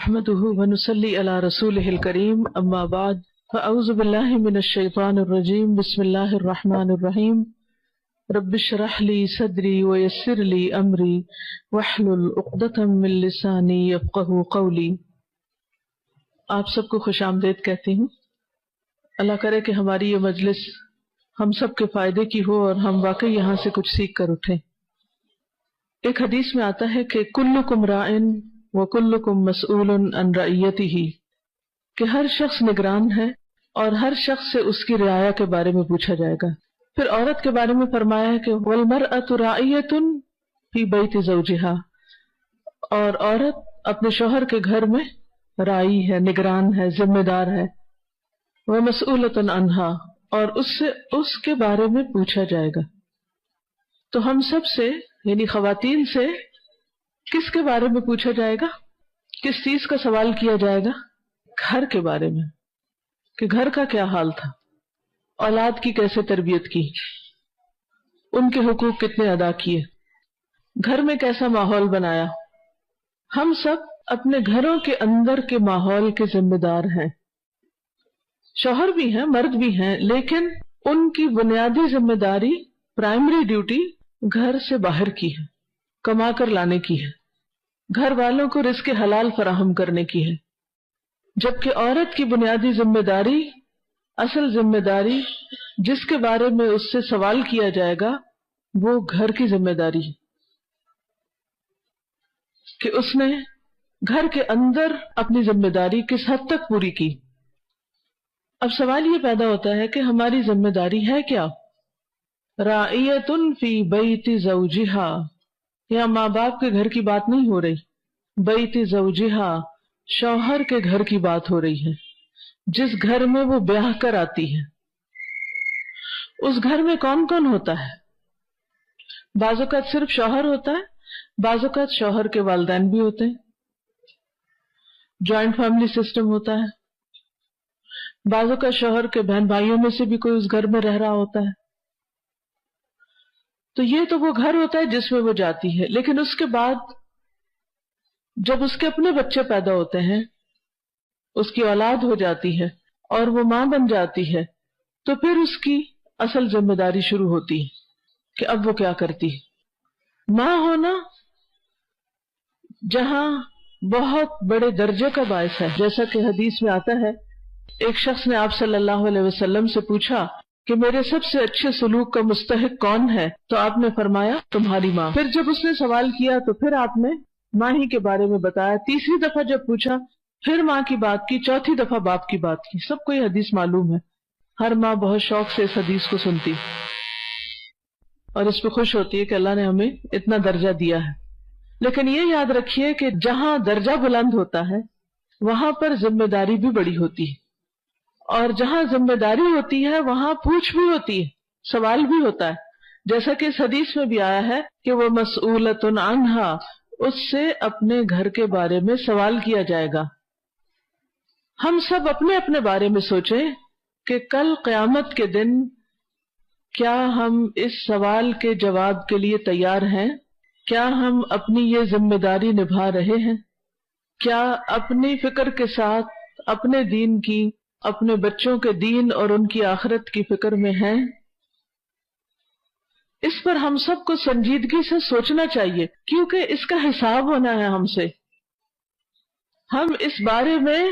نحمده ونصلي على رسوله الكريم اما بعد فاعوذ بالله من الشيطان الرجيم بسم الله الرحمن الرحيم رب اشرح لي صدري ويسر لي امري واحلل عقدة من لساني يفقهوا قولي۔ آپ سب کو خوش آمدید کہتی ہوں۔ اللہ کرے کہ ہماری یہ مجلس ہم سب کے فائدے کی ہو اور ہم واقعی یہاں سے کچھ سیکھ کر اٹھیں۔ ایک حدیث میں آتا ہے کہ کلکم راعٍ وکلکم مسئول عن رعیتہ، کہ ہر شخص نگران ہے اور ہر شخص سے اس کی رعایا کے بارے میں پوچھا جائے گا۔ پھر عورت کے بارے میں فرمایا ہے کہ والمرأة راعیۃ فی بیت زوجہا، اور عورت اپنے شوہر کے گھر میں راعی ہے، نگران ہے، ذمہ دار ہے۔ ومسئولۃ عنہا، اور اس سے اس کے بارے میں پوچھا جائے گا۔ تو ہم سب سے یعنی خواتین سے کس کے بارے میں پوچھا جائے گا؟ کس چیز کا سوال کیا جائے گا؟ گھر کے بارے میں، کہ گھر کا کیا حال تھا، اولاد کی کیسے تربیت کی، ان کے حقوق کتنے ادا کیے، گھر میں کیسا ماحول بنایا۔ ہم سب اپنے گھروں کے اندر کے ماحول کے ذمہ دار ہیں۔ شوہر بھی ہیں، مرد بھی ہیں، لیکن ان کی بنیادی ذمہ داری، پرائمری ڈیوٹی گھر سے باہر کی ہے، کما کر لانے کی ہے، گھر والوں کو رزق حلال فراہم کرنے کی ہے۔ جبکہ عورت کی بنیادی ذمہ داری، اصل ذمہ داری جس کے بارے میں اس سے سوال کیا جائے گا، وہ گھر کی ذمہ داری ہے، کہ اس نے گھر کے اندر اپنی ذمہ داری کس حد تک پوری کی۔ اب سوال یہ پیدا ہوتا ہے کہ ہماری ذمہ داری ہے کیا؟ راعیۃ فی بیت زوجہا، یہاں ماں باپ کے گھر کی بات نہیں ہو رہی، بیت زوجہا شوہر کے گھر کی بات ہو رہی ہے، جس گھر میں وہ بیاہ کر آتی ہے۔ اس گھر میں کون کون ہوتا ہے؟ بعض اوقات صرف شوہر ہوتا ہے، بعض اوقات شوہر کے والدین بھی ہوتے ہیں، جوائنٹ فیملی سسٹم ہوتا ہے، بعض اوقات شوہر کے بہن بھائیوں میں سے بھی کوئی اس گھر میں رہ رہا ہوتا ہے۔ تو یہ تو وہ گھر ہوتا ہے جس میں وہ جاتی ہے، لیکن اس کے بعد جب اس کے اپنے بچے پیدا ہوتے ہیں، اس کی اولاد ہو جاتی ہے اور وہ ماں بن جاتی ہے، تو پھر اس کی اصل ذمہ داری شروع ہوتی ہے کہ اب وہ کیا کرتی ہے۔ ماں ہونا جہاں بہت بڑے درجے کا باعث ہے، جیسا کہ حدیث میں آتا ہے، ایک شخص نے آپ صلی اللہ علیہ وسلم سے پوچھا کہ میرے سب سے اچھے سلوک کا مستحق کون ہے؟ تو آپ نے فرمایا تمہاری ماں۔ پھر جب اس نے سوال کیا تو پھر آپ نے ماں ہی کے بارے میں بتایا۔ تیسری دفعہ جب پوچھا پھر ماں کی بات کی، چوتھی دفعہ باپ کی بات کی۔ سب کو یہ حدیث معلوم ہے، ہر ماں بہت شوق سے اس حدیث کو سنتی اور اس پہ خوش ہوتی ہے کہ اللہ نے ہمیں اتنا درجہ دیا ہے۔ لیکن یہ یاد رکھیے کہ جہاں درجہ بلند ہوتا ہے وہاں پر ذمہ داری بھی بڑی ہوتی ہے، اور جہاں ذمہ داری ہوتی ہے وہاں پوچھ بھی ہوتی ہے، سوال بھی ہوتا ہے۔ جیسا کہ اس حدیث میں بھی آیا ہے کہ وہ مسئولۃ عنہا، اس سے اپنے گھر کے بارے میں سوال کیا جائے گا۔ ہم سب اپنے اپنے بارے میں سوچیں کہ کل قیامت کے دن کیا ہم اس سوال کے جواب کے لیے تیار ہیں؟ کیا ہم اپنی یہ ذمہ داری نبھا رہے ہیں؟ کیا اپنی فکر کے ساتھ اپنے دین کی، اپنے بچوں کے دین اور ان کی آخرت کی فکر میں ہیں؟ اس پر ہم سب کو سنجیدگی سے سوچنا چاہیے، کیونکہ اس کا حساب ہونا ہے ہم سے۔ ہم اس بارے میں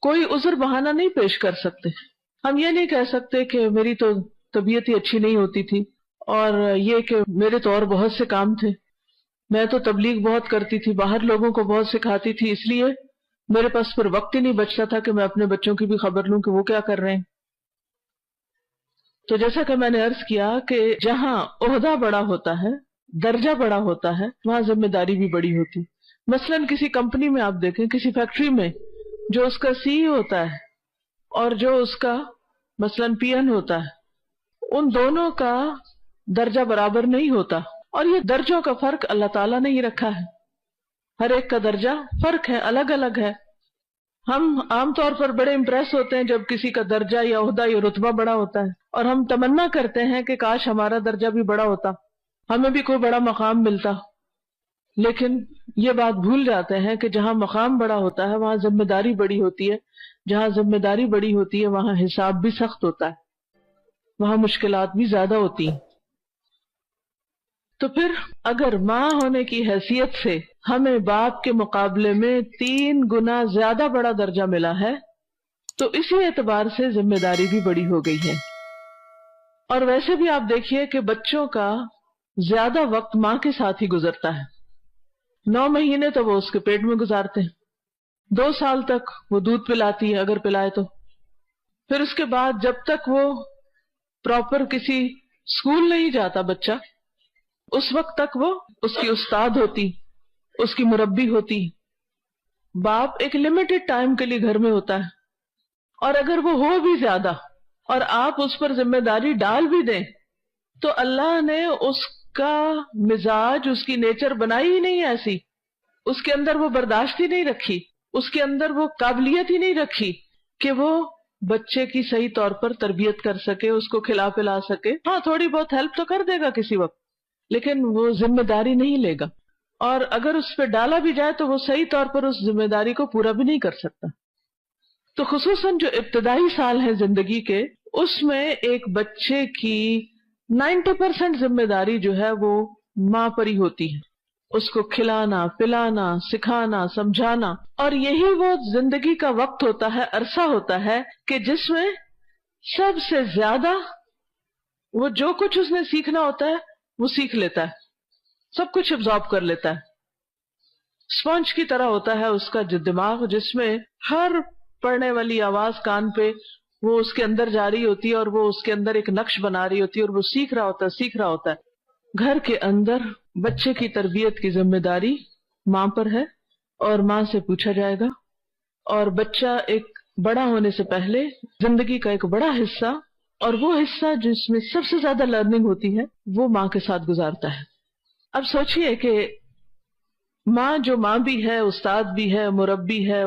کوئی عذر بہانہ نہیں پیش کر سکتے۔ ہم یہ نہیں کہہ سکتے کہ میری تو طبیعت ہی اچھی نہیں ہوتی تھی، اور یہ کہ میرے تو اور بہت سے کام تھے، میں تو تبلیغ بہت کرتی تھی، باہر لوگوں کو بہت سکھاتی تھی، اس لیے میرے پاس پھر وقت ہی نہیں بچتا تھا کہ میں اپنے بچوں کی بھی خبر لوں کہ وہ کیا کر رہے ہیں۔ تو جیسا کہ میں نے عرض کیا کہ جہاں عہدہ بڑا ہوتا ہے، درجہ بڑا ہوتا ہے، وہاں ذمہ داری بھی بڑی ہوتی۔ مثلاً کسی کمپنی میں آپ دیکھیں، کسی فیکٹری میں جو اس کا سی ای ہوتا ہے اور جو اس کا مثلاً پی این ہوتا ہے، ان دونوں کا درجہ برابر نہیں ہوتا، اور یہ درجوں کا فرق اللہ تعالیٰ نے ہی رکھا ہے۔ ہر ایک کا درجہ فرق ہے، الگ الگ ہے۔ ہم عام طور پر بڑے امپریس ہوتے ہیں جب کسی کا درجہ یا عہدہ یا رتبہ بڑا ہوتا ہے، اور ہم تمنا کرتے ہیں کہ کاش ہمارا درجہ بھی بڑا ہوتا، ہمیں بھی کوئی بڑا مقام ملتا۔ لیکن یہ بات بھول جاتے ہیں کہ جہاں مقام بڑا ہوتا ہے وہاں ذمہ داری بڑی ہوتی ہے، جہاں ذمہ داری بڑی ہوتی ہے وہاں حساب بھی سخت ہوتا ہے، وہاں مشکلات بھی زیادہ ہوتی ہیں۔ تو پھر اگر ماں ہونے کی حیثیت سے ہمیں باپ کے مقابلے میں 3 گنا زیادہ بڑا درجہ ملا ہے تو اسی اعتبار سے ذمہ داری بھی بڑی ہو گئی ہے۔ اور ویسے بھی آپ دیکھیے کہ بچوں کا زیادہ وقت ماں کے ساتھ ہی گزرتا ہے۔ 9 مہینے تو وہ اس کے پیٹ میں گزارتے ہیں، 2 سال تک وہ دودھ پلاتی ہے اگر پلائے تو، پھر اس کے بعد جب تک وہ پراپر کسی اسکول نہیں جاتا بچہ، اس وقت تک وہ اس کی استاد ہوتی، اس کی مربی ہوتی۔ باپ ایک لمیٹڈ ٹائم کے لیے گھر میں ہوتا ہے، اور اگر وہ ہو بھی زیادہ اور آپ اس پر ذمہ داری ڈال بھی دیں تو اللہ نے اس کا مزاج، اس کی نیچر بنائی ہی نہیں ایسی، اس کے اندر وہ برداشت ہی نہیں رکھی، اس کے اندر وہ قابلیت ہی نہیں رکھی کہ وہ بچے کی صحیح طور پر تربیت کر سکے، اس کو کھلا پلا سکے۔ ہاں تھوڑی بہت ہیلپ تو کر دے گا کسی وقت، لیکن وہ ذمہ داری نہیں لے گا، اور اگر اس پہ ڈالا بھی جائے تو وہ صحیح طور پر اس ذمہ داری کو پورا بھی نہیں کر سکتا۔ تو خصوصاً جو ابتدائی سال ہیں زندگی کے، اس میں ایک بچے کی 90% ذمہ داری جو ہے وہ ماں پر ہی ہوتی ہے، اس کو کھلانا، پلانا، سکھانا، سمجھانا، اور یہی وہ زندگی کا وقت ہوتا ہے، عرصہ ہوتا ہے کہ جس میں سب سے زیادہ وہ جو کچھ اس نے سیکھنا ہوتا ہے وہ سیکھ لیتا ہے، سب کچھ ابزارب کر لیتا ہے۔ اسپونج کی طرح ہوتا ہے اس کا جو دماغ، جس میں ہر پڑھنے والی آواز کان پہ وہ اس کے اندر جا رہی ہوتی ہے اور وہ اس کے اندر ایک نقش بنا رہی ہوتی ہے، اور وہ سیکھ رہا ہوتا ہے۔ گھر کے اندر بچے کی تربیت کی ذمہ داری ماں پر ہے، اور ماں سے پوچھا جائے گا، اور بچہ ایک بڑا ہونے سے پہلے زندگی کا ایک بڑا حصہ، اور وہ حصہ جس میں سب سے زیادہ لرننگ ہوتی ہے، وہ ماں کے ساتھ گزارتا ہے۔ اب سوچئے کہ ماں جو ماں بھی ہے، استاد بھی ہے، مربی ہے،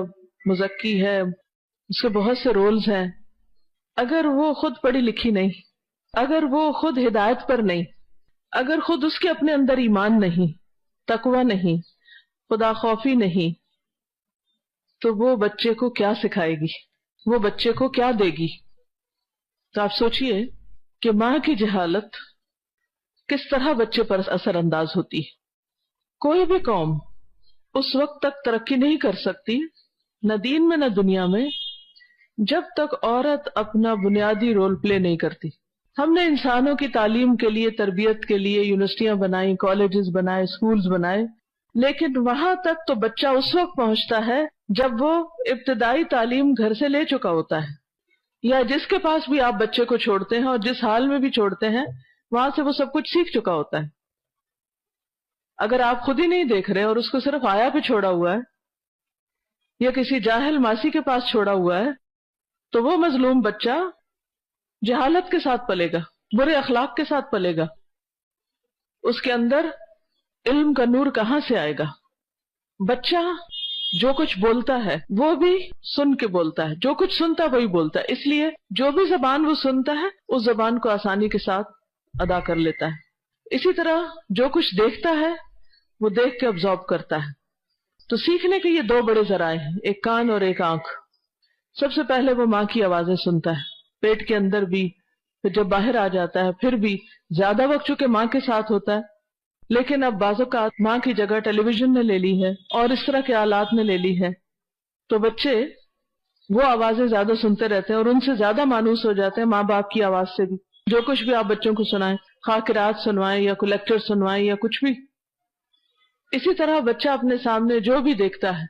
مزکی ہے، اس کے بہت سے رولز ہیں، اگر وہ خود پڑھی لکھی نہیں، اگر وہ خود ہدایت پر نہیں، اگر خود اس کے اپنے اندر ایمان نہیں، تقوی نہیں، خدا خوفی نہیں، تو وہ بچے کو کیا سکھائے گی، وہ بچے کو کیا دے گی؟ تو آپ سوچئے کہ ماں کی جہالت کس طرح بچے پر اثر انداز ہوتی ہے۔ کوئی بھی قوم اس وقت تک ترقی نہیں کر سکتی، نہ دین میں نہ دنیا میں، جب تک عورت اپنا بنیادی رول پلے نہیں کرتی۔ ہم نے انسانوں کی تعلیم کے لیے، تربیت کے لیے یونیورسٹیاں بنائیں، کالجز بنائے، سکولز بنائے، لیکن وہاں تک تو بچہ اس وقت پہنچتا ہے جب وہ ابتدائی تعلیم گھر سے لے چکا ہوتا ہے، یا جس کے پاس بھی آپ بچے کو چھوڑتے ہیں اور جس حال میں بھی چھوڑتے ہیں وہاں سے وہ سب کچھ سیکھ چکا ہوتا ہے۔ اگر آپ خود ہی نہیں دیکھ رہے اور اس کو صرف آیا پہ چھوڑا ہوا ہے یا کسی جاہل ماسی کے پاس چھوڑا ہوا ہے، تو وہ مظلوم بچہ جہالت کے ساتھ پلے گا، برے اخلاق کے ساتھ پلے گا، اس کے اندر علم کا نور کہاں سے آئے گا؟ بچہ جو کچھ بولتا ہے وہ بھی سن کے بولتا ہے، جو کچھ سنتا ہے وہی بولتا ہے، اس لیے جو بھی زبان وہ سنتا ہے اس زبان کو آسانی کے ساتھ ادا کر لیتا ہے۔ اسی طرح جو کچھ دیکھتا ہے وہ دیکھ کے ابزارب کرتا ہے۔ تو سیکھنے کے یہ 2 بڑے ذرائع ہیں، ایک کان اور ایک آنکھ۔ سب سے پہلے وہ ماں کی آوازیں سنتا ہے، پیٹ کے اندر بھی، پھر جب باہر آ جاتا ہے پھر بھی زیادہ وقت چونکہ ماں کے ساتھ ہوتا ہے، لیکن اب بعض اوقات ماں کی جگہ ٹیلی ویژن نے لے لی ہے اور اس طرح کے آلات نے لے لی ہے، تو بچے وہ آوازیں زیادہ سنتے رہتے ہیں اور ان سے زیادہ مانوس ہو جاتے ہیں ماں باپ کی آواز سے بھی۔ جو کچھ بھی آپ بچوں کو سنائیں، خواہ قرات سنوائیں یا کوئی لیکچر سنوائیں یا کچھ بھی، اسی طرح بچہ اپنے سامنے جو بھی دیکھتا ہے،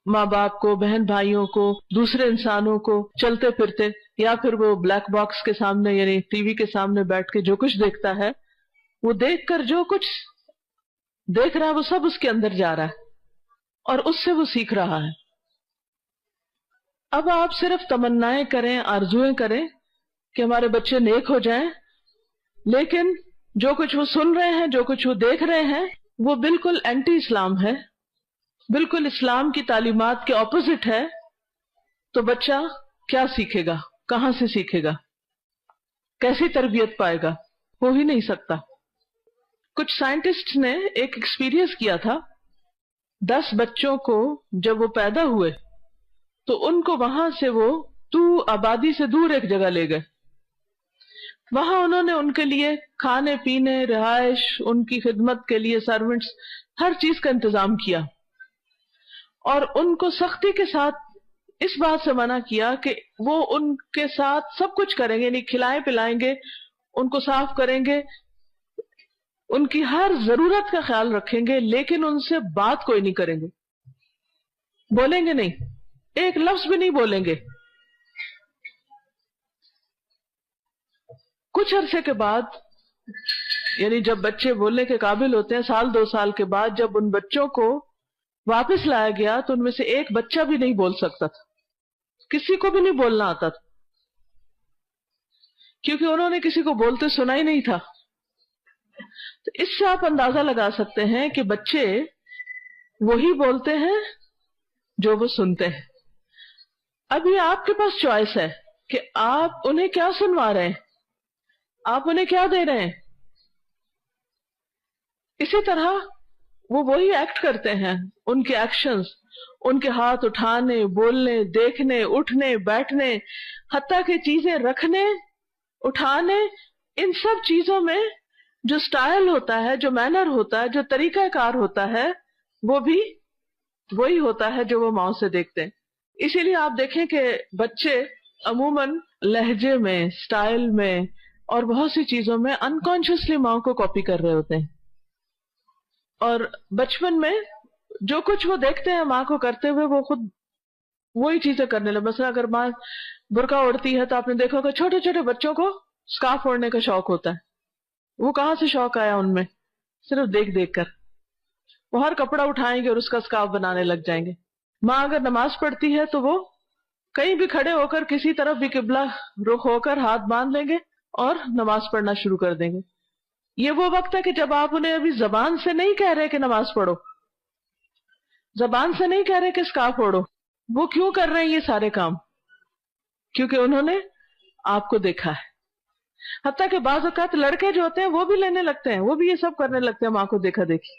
ماں باپ کو، بہن بھائیوں کو، دوسرے انسانوں کو، چلتے پھرتے، یا پھر وہ بلیک باکس کے سامنے یعنی ٹی وی کے سامنے بیٹھ کے جو کچھ دیکھتا ہے، وہ دیکھ کر جو کچھ دیکھ رہا ہے وہ سب اس کے اندر جا رہا ہے اور اس سے وہ سیکھ رہا ہے۔ اب آپ صرف تمنائیں کریں، آرزویں کریں کہ ہمارے بچے نیک ہو جائیں، لیکن جو کچھ وہ سن رہے ہیں، جو کچھ وہ دیکھ رہے ہیں، وہ بالکل اینٹی اسلام ہے، بالکل اسلام کی تعلیمات کے اپوزٹ ہے، تو بچہ کیا سیکھے گا؟ کہاں سے سیکھے گا؟ کیسی تربیت پائے گا؟ ہو ہی نہیں سکتا۔ کچھ سائنٹسٹ نے ایک ایکسپیرینس کیا تھا 10 بچوں کو جب وہ پیدا ہوئے تو ان کو وہاں سے وہ آبادی سے دور ایک جگہ لے گئے. وہاں انہوں نے ان کے لیے کھانے پینے، رہائش، ان کی خدمت کے لیے سرونٹس، ہر چیز کا انتظام کیا، اور ان کو سختی کے ساتھ اس بات سے منع کیا کہ وہ ان کے ساتھ سب کچھ کریں گے، یعنی کھلائیں پلائیں گے، ان کو صاف کریں گے، ان کی ہر ضرورت کا خیال رکھیں گے، لیکن ان سے بات کوئی نہیں کریں گے، بولیں گے نہیں، ایک لفظ بھی نہیں بولیں گے. کچھ عرصے کے بعد، یعنی جب بچے بولنے کے قابل ہوتے ہیں، 1-2 سال کے بعد جب ان بچوں کو واپس لایا گیا تو ان میں سے ایک بچہ بھی نہیں بول سکتا تھا، کسی کو بھی نہیں بولنا آتا تھا، کیونکہ انہوں نے کسی کو بولتے سنا ہی نہیں تھا. تو اس سے آپ اندازہ لگا سکتے ہیں کہ بچے وہی بولتے ہیں جو وہ سنتے ہیں. اب یہ آپ کے پاس چوائس ہے کہ آپ انہیں کیا سنوا رہے ہیں، آپ انہیں کیا دے رہے ہیں. اسی طرح وہ وہی ایکٹ کرتے ہیں، ان کے ایکشنز، ان کے ہاتھ اٹھانے، بولنے، دیکھنے، اٹھنے، بیٹھنے، حتیٰ کہ چیزیں رکھنے، اٹھانے، ان سب چیزوں میں جو سٹائل ہوتا ہے، جو مینر ہوتا ہے، جو طریقہ کار ہوتا ہے، وہ بھی وہی ہوتا ہے جو وہ ماؤں سے دیکھتے ہیں. اسی لیے آپ دیکھیں کہ بچے عموماً لہجے میں، سٹائل میں اور بہت سی چیزوں میں انکانشیسلی ماں کو کاپی کر رہے ہوتے ہیں، اور بچپن میں جو کچھ وہ دیکھتے ہیں ماں کو کرتے ہوئے وہ خود وہی چیزیں کرنے لگے. مثلا اگر ماں برقع اوڑھتی ہے تو آپ نے دیکھا کہ چھوٹے چھوٹے بچوں کو سکارف اوڑھنے کا شوق ہوتا ہے. وہ کہاں سے شوق آیا ان میں؟ صرف دیکھ دیکھ کر. وہ ہر کپڑا اٹھائیں گے اور اس کا سکارف بنانے لگ جائیں گے. ماں اگر نماز پڑھتی ہے تو وہ کہیں بھی کھڑے ہو کر کسی طرف بھی قبلہ رخ ہو کر ہاتھ باندھ لیں گے اور نماز پڑھنا شروع کر دیں گے. یہ وہ وقت ہے کہ جب آپ انہیں ابھی زبان سے نہیں کہہ رہے کہ نماز پڑھو، زبان سے نہیں کہہ رہے کہ سکارف اوڑھو. وہ کیوں کر رہے ہیں یہ سارے کام؟ کیونکہ انہوں نے آپ کو دیکھا ہے. حتیٰ کہ بعض اوقات لڑکے جو ہوتے ہیں وہ بھی لینے لگتے ہیں، وہ بھی یہ سب کرنے لگتے ہیں ماں کو دیکھا دیکھی.